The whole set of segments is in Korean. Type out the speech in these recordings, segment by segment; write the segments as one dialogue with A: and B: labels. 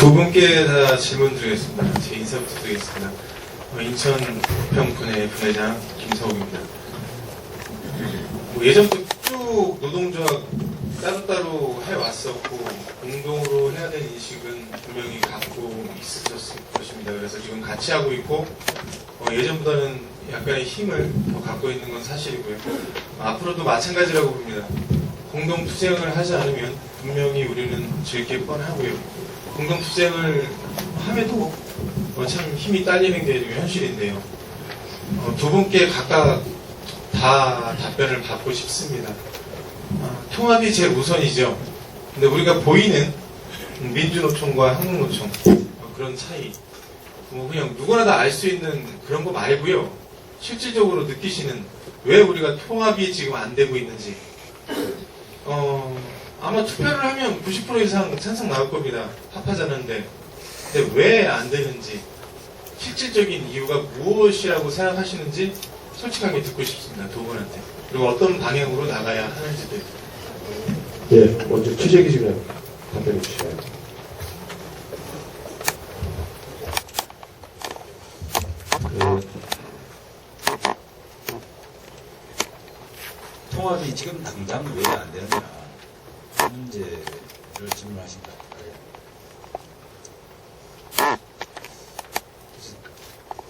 A: 두 분께 다 질문 드리겠습니다. 제 인사부터 드리겠습니다. 인천 부평군의 분회장 김서욱입니다. 예전부터 쭉 노동조합 따로따로 해왔었고 공동으로 해야 되는 인식은 분명히 갖고 있으셨을 것입니다. 그래서 지금 같이 하고 있고 예전보다는 약간의 힘을 더 갖고 있는 건 사실이고요. 앞으로도 마찬가지라고 봅니다. 공동투쟁을 하지 않으면 분명히 우리는 질 게 뻔하고요. 공동투쟁을 함에도 참 힘이 딸리는 게 지금 현실인데요. 두 분께 각각 다 답변을 받고 싶습니다. 통합이 제일 우선이죠. 근데 우리가 보이는 민주노총과 한국노총 그런 차이 그냥 누구나 다 알 수 있는 그런 거 말고요. 실질적으로 느끼시는 왜 우리가 통합이 지금 안 되고 있는지 아마 투표를 하면 90% 이상 찬성 나올 겁니다. 합하자는데 근데 왜 안 되는지 실질적인 이유가 무엇이라고 생각하시는지 솔직하게 듣고 싶습니다. 두 분한테. 그리고 어떤 방향으로 나가야 하는지도.
B: 예, 먼저 취재 기준에 답변해 주시나요?
C: 통합이 지금 당장 왜 안 되느냐 문제를 질문하신 것 같아요.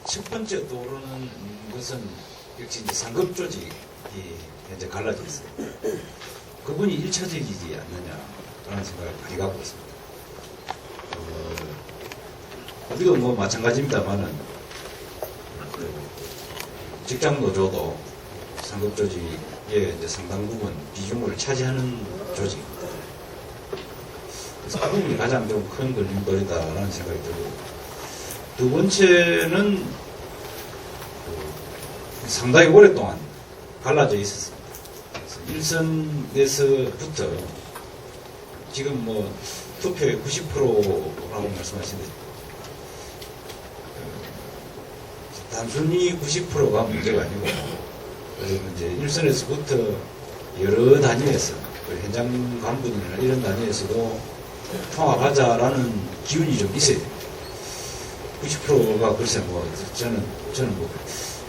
C: 첫 번째 떠오르는 것은 역시 이제 상급 조직이 현재 갈라져 있습니다. 그분이 일차적이지 않느냐라는 생각을 많이 갖고 있습니다. 우리도 뭐 마찬가지입니다만은 직장 노조도 상급 조직의 이제 상당 부분 비중을 차지하는 조직입니다. 그래서 그 부분이 가장 좀 큰 걸림돌이다라는 생각이 들고, 두 번째는 상당히 오랫동안 갈라져 있었습니다. 일선에서부터 지금 뭐 투표의 90%라고 말씀하시는데 단순히 90%가 문제가 아니고 이제 일선에서부터 여러 단위에서 현장 간부들이나 이런 단위에서도 통합하자라는 기운이 좀 있어야 돼요. 90%가 글쎄 뭐 저는 뭐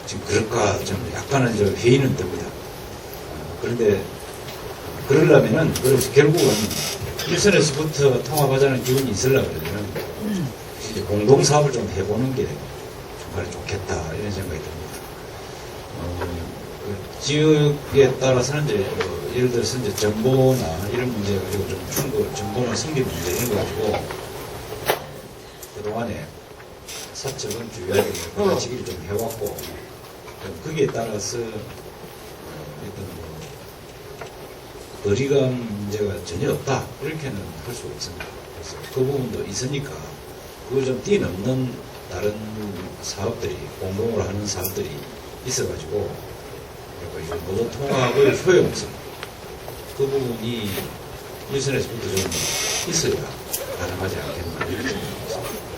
C: 지금 그럴까 좀 약간은 좀 회의는 듭니다. 그런데 그러려면은 그래서 결국은 일선에서부터 통합하자는 기운이 있으려고 그러면 이제 공동 사업을 좀 해보는 게 정말 좋겠다 이런 생각이 듭니다. 그 지역에 따라서는 이제 예를 들어서 이제 정보나 이런 문제 가지고 좀 충돌, 정보나 승계 문제 이런 거 가지고 그동안에 사적은 주의하게 가르치기를 좀 해왔고 거기에 따라서 어떤 거리감 문제가 전혀 없다 그렇게는 할 수 없습니다. 그래서 그 부분도 있으니까 그걸 좀 뛰넘는 다른 사업들이 공동으로 하는 사업들이 있어가지고 노조 통합의 효용성 그 부분이 일선에서부터 좀 있어야 가능하지 않겠나 이렇게 생각합니다.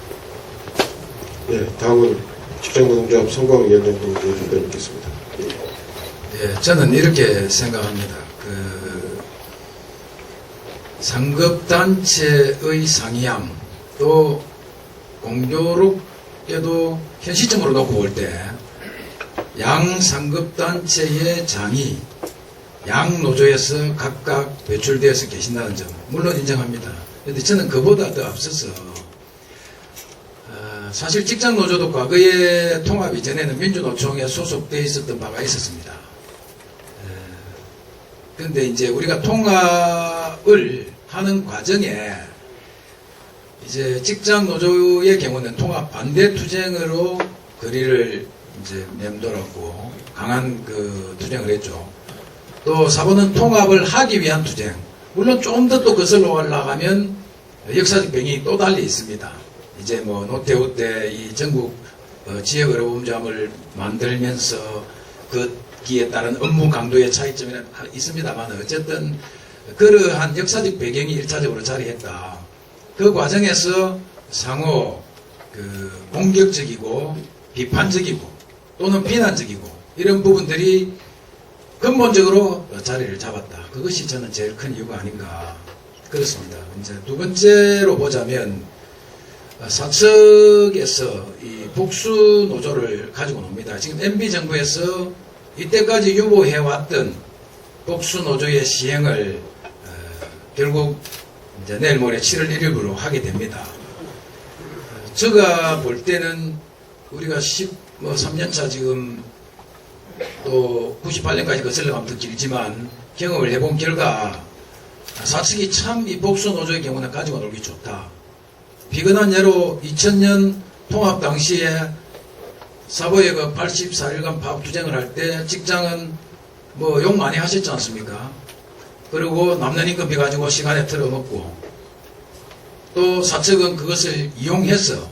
B: 네, 다음은 직장노동조합 성광위원장님 답변 듣겠습니다.
D: 예, 저는 이렇게 생각합니다. 상급단체의 상이함, 또 공교롭게도 현 시점으로 놓고 볼 때, 양 상급단체의 장이 양 노조에서 각각 배출되어서 계신다는 점, 물론 인정합니다. 그런데 저는 그보다 더 앞서서, 사실 직장노조도 과거에 통합 이전에는 민주노총에 소속되어 있었던 바가 있었습니다. 그런데 이제 우리가 통합을 하는 과정에 이제 직장 노조의 경우는 통합 반대 투쟁으로 거리를 이제 맴돌았고 강한 그 투쟁을 했죠. 또 사본은 통합을 하기 위한 투쟁. 물론 조금 더 또 거슬러 올라가면 역사적 병이 또 달리 있습니다. 이제 뭐 노태우 때 이 전국 지역 어려움잠을 만들면서 거기에 따른 업무 강도의 차이점이 있습니다만 어쨌든 그러한 역사적 배경이 1차적으로 자리했다. 그 과정에서 상호 공격적이고 비판적이고 또는 비난적이고 이런 부분들이 근본적으로 자리를 잡았다. 그것이 저는 제일 큰 이유가 아닌가 그렇습니다. 이제 두 번째로 보자면 사측에서 이 복수 노조를 가지고 놉니다. 지금 MB 정부에서 이때까지 유보해왔던 복수 노조의 시행을 결국 이제 내일 모레 7월 1일부로 하게 됩니다. 제가 볼 때는 우리가 3년차 지금 또 98년까지 거슬러가면 더 길지만 경험을 해본 결과 사측이 참 이 복수 노조의 경우는 가지고 놀기 좋다. 비근한 예로 2000년 통합 당시에 사보의 그 84일간 파업투쟁을 할 때 직장은 뭐 욕 많이 하셨지 않습니까? 그리고 남는 인건비 가지고 시간에 틀어먹고 또 사측은 그것을 이용해서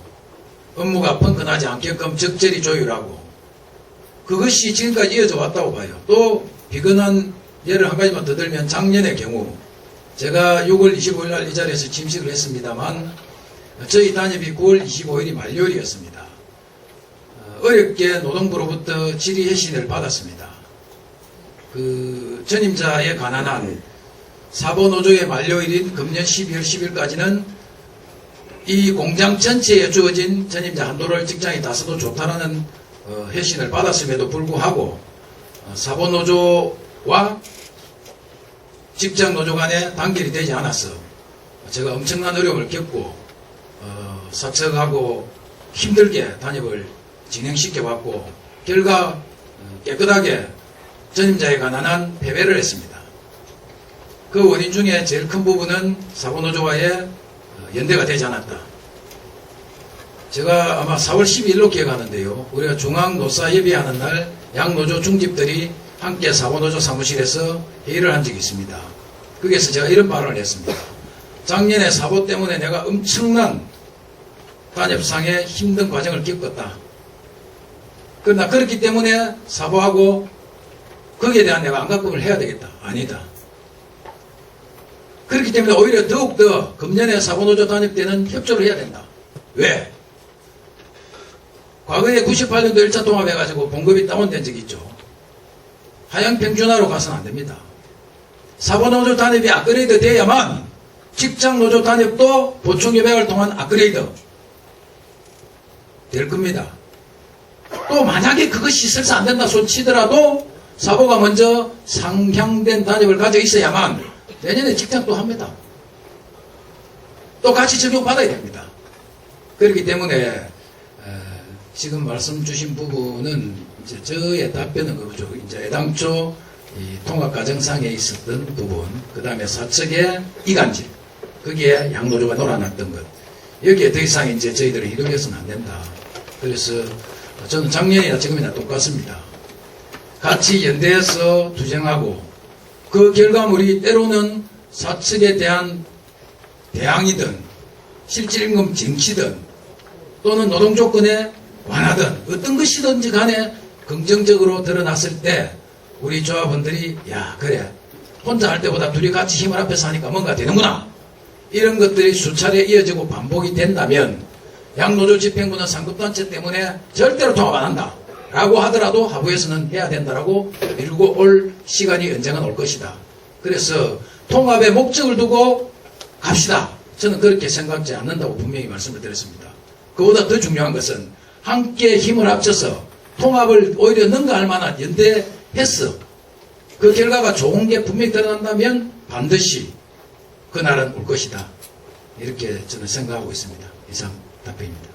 D: 업무가 펑크나지 않게끔 적절히 조율하고 그것이 지금까지 이어져 왔다고 봐요. 또 비근한 예를 한 가지만 더 들면 작년의 경우 제가 6월 25일 날 이 자리에서 침식을 했습니다만 저희 단협이 9월 25일이 만료일이었습니다. 어렵게 노동부로부터 질의해신을 받았습니다. 그 전임자에 관한 한 사보노조의 만료일인 금년 12월 10일까지는 이 공장 전체에 주어진 전임자 한도를 직장에 다 써도 좋다라는 해신을 받았음에도 불구하고 사보노조와 직장노조 간에 단결이 되지 않았어. 제가 엄청난 어려움을 겪고 사측하고 힘들게 단협을 진행시켜왔고 결과 깨끗하게 전임자에 관한 한 패배를 했습니다. 그 원인 중에 제일 큰 부분은 사보노조와의 연대가 되지 않았다. 제가 아마 4월 12일로 기억하는데요. 우리가 중앙노사협의하는 날 양노조 중집들이 함께 사보노조 사무실에서 회의를 한 적이 있습니다. 거기에서 제가 이런 발언을 했습니다. 작년에 사보 때문에 내가 엄청난 단협상의 힘든 과정을 겪었다. 그러나 그렇기 때문에 사보하고 거기에 대한 내가 안가급을 해야 되겠다. 아니다. 그렇기 때문에 오히려 더욱더 금년에 사보노조 단협 때는 협조를 해야 된다. 왜? 과거에 98년도 1차 통합해가지고 봉급이 다운된 적이 있죠. 하향평준화로 가서는 안 됩니다. 사보노조 단협이 업그레이드 돼야만 직장노조 단협도 보충협약을 통한 업그레이드 될 겁니다. 또 만약에 그것이 설사 안 된다 손 치더라도 사보가 먼저 상향된 단협을 가져 있어야만 내년에 직장 또 합니다. 또 같이 적용받아야 됩니다. 그렇기 때문에 지금 말씀 주신 부분은 이제 저의 답변은 그거죠. 이제 애당초 이 통합 과정상에 있었던 부분, 그 다음에 사측의 이간질, 거기에 양노조가 놀아났던 것, 여기에 더 이상 이제 저희들은 이동해서는 안 된다. 그래서 저는 작년이나 지금이나 똑같습니다. 같이 연대해서 투쟁하고 그 결과물이 때로는 사측에 대한 대항이든 실질임금 쟁취든 또는 노동조건의 완화든 어떤 것이든지 간에 긍정적으로 드러났을 때 우리 조합원들이 야 그래 혼자 할 때보다 둘이 같이 힘을 합해서 하니까 뭔가 되는구나 이런 것들이 수차례 이어지고 반복이 된다면 양노조 집행부는 상급단체 때문에 절대로 통합 안 한다 라고 하더라도 하부에서는 해야 된다라고 밀고 올 시간이 언젠가 올 것이다. 그래서 통합의 목적을 두고 갑시다. 저는 그렇게 생각지 않는다고 분명히 말씀을 드렸습니다. 그보다 더 중요한 것은 함께 힘을 합쳐서 통합을 오히려 능가할 만한 연대했어. 그 결과가 좋은 게 분명히 드러난다면 반드시 그날은 올 것이다. 이렇게 저는 생각하고 있습니다. 이상 답변입니다.